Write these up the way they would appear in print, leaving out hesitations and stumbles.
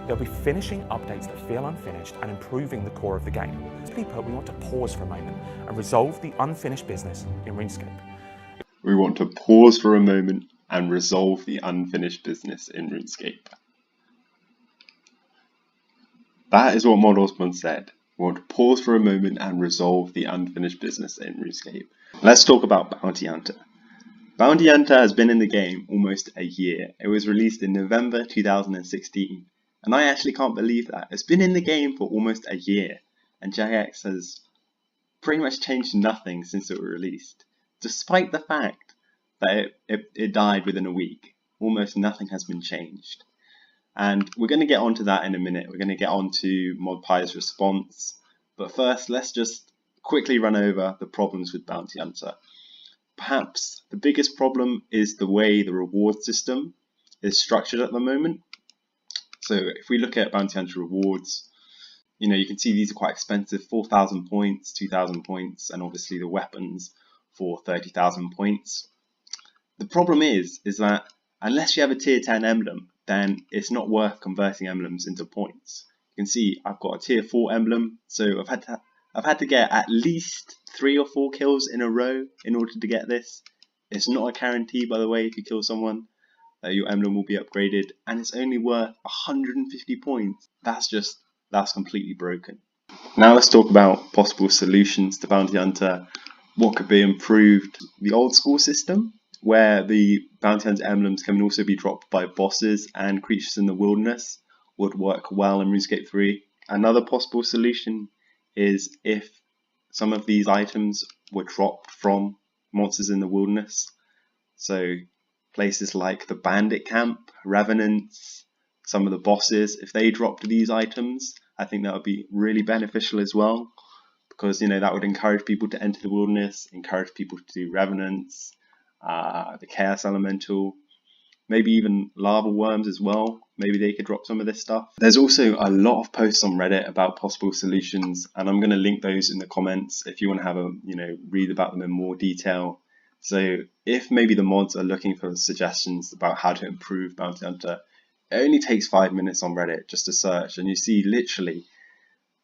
They'll be finishing updates that feel unfinished and improving the core of the game. Simply put, we want to pause for a moment and resolve the unfinished business in RuneScape. We want to pause for a moment and resolve the unfinished business in RuneScape. That is what Mod Osborne said. We want to pause for a moment and resolve the unfinished business in RuneScape. Let's talk about Bounty Hunter. Bounty Hunter has been in the game almost a year. It was released in November 2016. And I actually can't believe that. It's been in the game for almost a year. And Jagex has pretty much changed nothing since it was released. Despite the fact that it died within a week, almost nothing has been changed. And we're going to get onto that in a minute. We're going to get onto ModPie's response. But first, let's just quickly run over the problems with Bounty Hunter. Perhaps the biggest problem is the way the reward system is structured at the moment. So if we look at Bounty Hunter rewards, you can see these are quite expensive, 4,000 points, 2,000 points, and obviously the weapons for 30,000 points. The problem is that unless you have a tier 10 emblem, then it's not worth converting emblems into points. You can see I've got a tier 4 emblem, so I've had to get at least 3 or 4 kills in a row in order to get this. It's not a guarantee, by the way, if you kill someone, that your emblem will be upgraded, and it's only worth 150 points. That's completely broken. Now let's talk about possible solutions to Bounty Hunter. What could be improved? The old school system, where the Bounty Hunter emblems can also be dropped by bosses and creatures in the wilderness, would work well in RuneScape 3. Another possible solution is if some of these items were dropped from monsters in the wilderness. So places like the bandit camp, revenants, some of the bosses, if they dropped these items, I think that would be really beneficial as well, because that would encourage people to enter the wilderness, encourage people to do revenants, the chaos elemental, maybe even lava worms as well. Maybe they could drop some of this stuff. There's also a lot of posts on Reddit about possible solutions, and I'm going to link those in the comments if you want to have a read about them in more detail. So if maybe the mods are looking for suggestions about how to improve Bounty Hunter, it only takes 5 minutes on Reddit just to search, and you see literally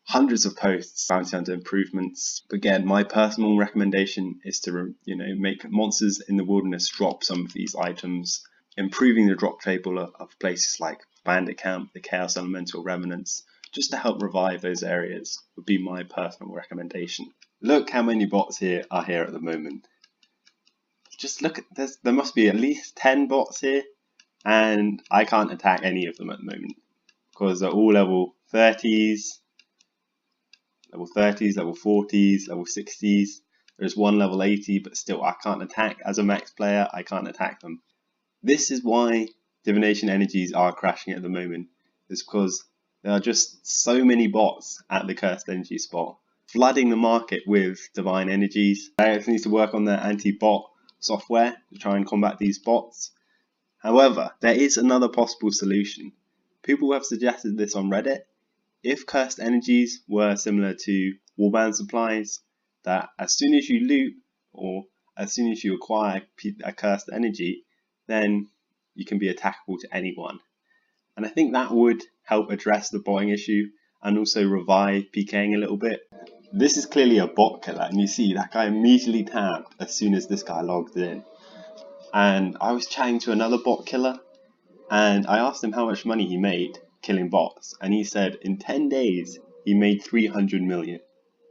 hundreds of posts, Bounty Hunter improvements. Again, my personal recommendation is to make monsters in the wilderness drop some of these items. Improving the drop table of places like Bandit Camp, the Chaos Elemental, Revenants, just to help revive those areas would be my personal recommendation. Look how many bots are here at the moment. Just look at this, there must be at least 10 bots here, and I can't attack any of them at the moment because they're all level 30s, level 40s, level 60s. There's one level 80, but still I can't attack. As a max player, I can't attack them. This is why divination energies are crashing at the moment. It's because there are just so many bots at the cursed energy spot, flooding the market with divine energies. Jagex needs to work on their anti-bot software to try and combat these bots. However, there is another possible solution. People have suggested this on Reddit. If cursed energies were similar to warband supplies, that as soon as you loot or as soon as you acquire a cursed energy, then you can be attackable to anyone. And I think that would help address the botting issue and also revive PKing a little bit. This is clearly a bot killer, and you see that guy immediately tabbed as soon as this guy logged in. And I was chatting to another bot killer, and I asked him how much money he made killing bots, and he said in 10 days he made 300 million.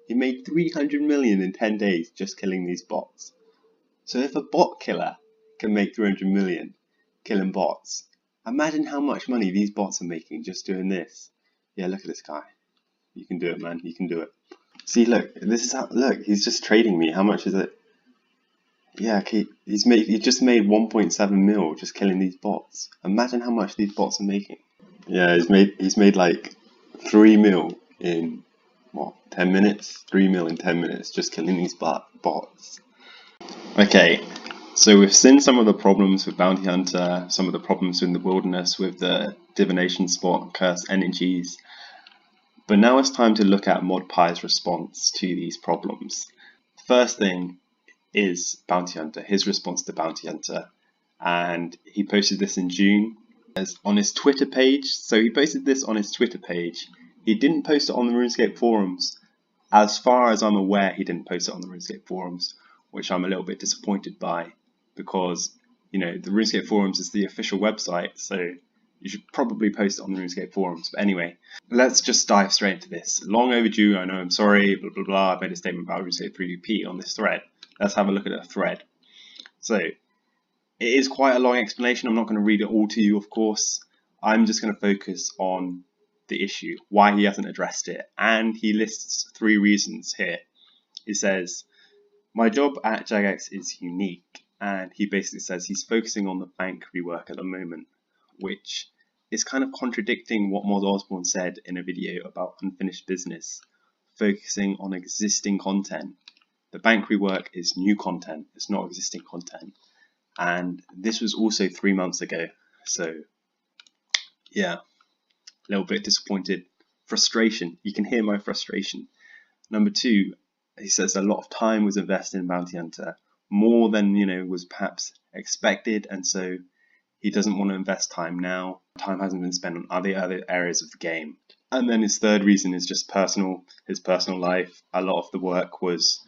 He made 300 million in 10 days just killing these bots. So if a bot killer can make 300 million killing bots, imagine how much money these bots are making just doing this. Yeah, look at this guy. You can do it, man. You can do it. See, look, this is how, look, he's just trading me. How much is it? Yeah, okay, he just made 1.7 mil just killing these bots. Imagine how much these bots are making. Yeah, he's made like 3 mil in what, 10 minutes? 3 mil in 10 minutes just killing these bots. Okay, so we've seen some of the problems with Bounty Hunter, some of the problems in the wilderness with the divination spot, cursed energies. But now it's time to look at ModPie's response to these problems. The first thing is Bounty Hunter, his response to Bounty Hunter. And he posted this in June. On his Twitter page. So he posted this on his Twitter page. He didn't post it on the RuneScape forums. As far as I'm aware, he didn't post it on the RuneScape forums, which I'm a little bit disappointed by, because, you know, the RuneScape forums is the official website, so you should probably post it on the RuneScape forums. But anyway, let's just dive straight into this. Long overdue, I know, I'm sorry, blah blah blah. I made a statement about RuneScape 3VP on this thread. Let's have a look at the thread. So, it is quite a long explanation. I'm not going to read it all to you, of course. I'm just going to focus on the issue, why he hasn't addressed it, and he lists 3 reasons here. He says, my job at Jagex is unique, and he basically says he's focusing on the bank rework at the moment, which is kind of contradicting what Mod Osborne said in a video about unfinished business, focusing on existing content. The bank rework is new content, it's not existing content, and this was also 3 months ago, so yeah. A little bit disappointed. Frustration. You can hear my frustration. Number 2, he says a lot of time was invested in Bounty Hunter, more than, you know, was perhaps expected, and so he doesn't want to invest time now. Time hasn't been spent on other areas of the game. And then his 3rd reason is just personal. His personal life. A lot of the work was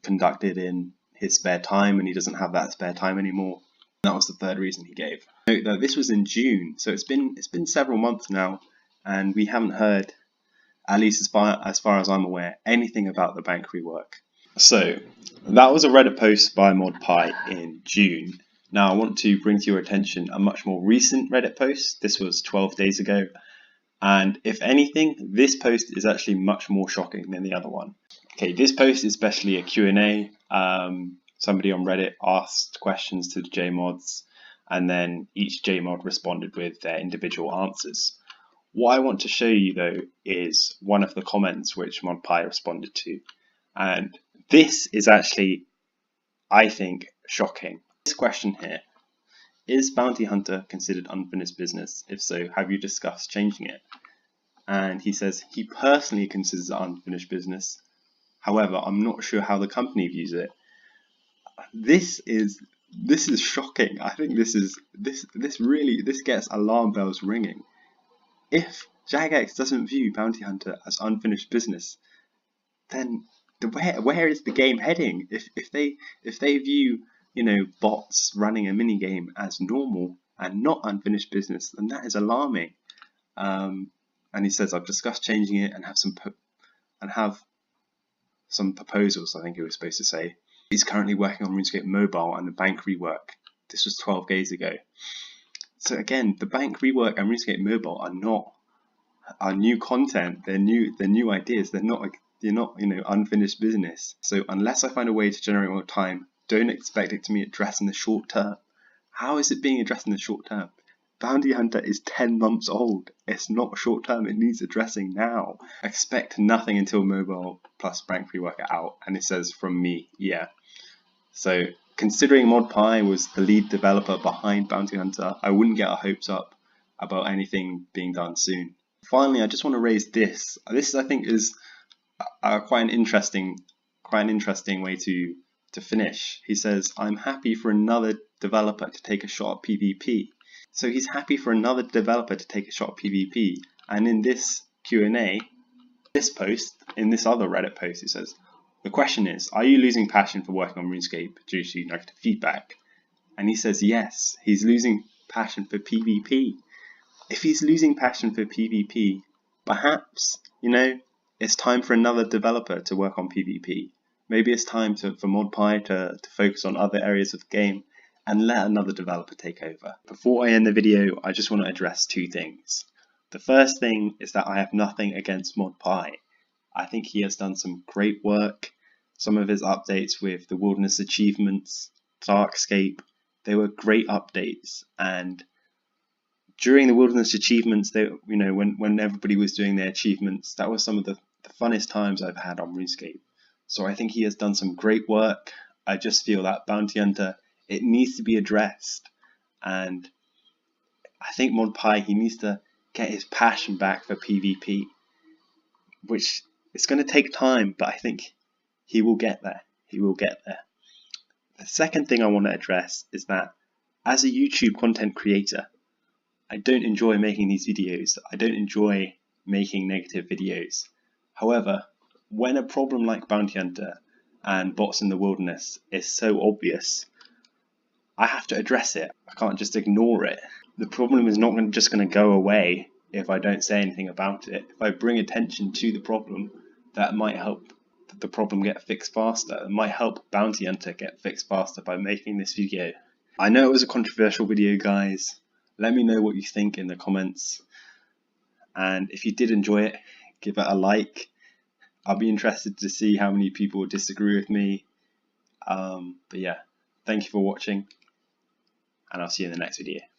conducted in his spare time, and he doesn't have that spare time anymore. That was the 3rd reason he gave. Note that this was in June, so it's been several months now, and we haven't heard, at least as far as I'm aware, anything about the bank rework. So that was a Reddit post by ModPie in June. Now I want to bring to your attention a much more recent Reddit post. This was 12 days ago, and if anything, this post is actually much more shocking than the other one. Okay, this post is especially a Q&A. Somebody on Reddit asked questions to the JMods, and then each JMod responded with their individual answers. What I want to show you, though, is one of the comments which ModPie responded to. And this is actually, I think, shocking. This question here, is Bounty Hunter considered unfinished business? If so, have you discussed changing it? And he says he personally considers it unfinished business. However, I'm not sure how the company views it. This is shocking. I think this gets alarm bells ringing. If Jagex doesn't view Bounty Hunter as unfinished business, then where is the game heading? If they view, you know, bots running a mini game as normal and not unfinished business, then that is alarming. And he says, I've discussed changing it and have some proposals, I think he was supposed to say. He's currently working on RuneScape Mobile and the bank rework. This was 12 days ago. So again, the bank rework and RuneScape Mobile are new content. They're new ideas. They're not, you know, unfinished business. So unless I find a way to generate more time, don't expect it to be addressed in the short term. How is it being addressed in the short term? Bounty Hunter is 10 months old. It's not short term, it needs addressing now. Expect nothing until Mobile plus bank rework are out. And it says from me, yeah. So considering ModPie was the lead developer behind Bounty Hunter, I wouldn't get our hopes up about anything being done soon. Finally, I just want to raise this. This, I think, is quite an interesting way to finish. He says, I'm happy for another developer to take a shot at PvP. So he's happy for another developer to take a shot at PvP. And in this Q&A, this post, in this other Reddit post, he says, the question is, are you losing passion for working on RuneScape due to negative feedback? And he says, yes, he's losing passion for PvP. If he's losing passion for PvP, perhaps, you know, it's time for another developer to work on PvP. Maybe it's time for ModPie to focus on other areas of the game and let another developer take over. Before I end the video, I just want to address 2 things. The first thing is that I have nothing against ModPie. I think he has done some great work. Some of his updates with the Wilderness achievements, Darkscape, they were great updates. And during the Wilderness achievements, they, you know, when everybody was doing their achievements, that was some of the funnest times I've had on RuneScape. So I think he has done some great work. I just feel that Bounty Hunter, it needs to be addressed. And I think ModPie, he needs to get his passion back for PvP, which it's going to take time, but I think he will get there. He will get there. The second thing I want to address is that as a YouTube content creator, I don't enjoy making these videos. I don't enjoy making negative videos. However, when a problem like Bounty Hunter and bots in the wilderness is so obvious, I have to address it. I can't just ignore it. The problem is not just going to go away if I don't say anything about it. If I bring attention to the problem, that might help the problem get fixed faster. It might help Bounty Hunter get fixed faster by making this video. I know it was a controversial video, guys. Let me know what you think in the comments. And if you did enjoy it, give it a like. I'll be interested to see how many people disagree with me. But yeah, thank you for watching, and I'll see you in the next video.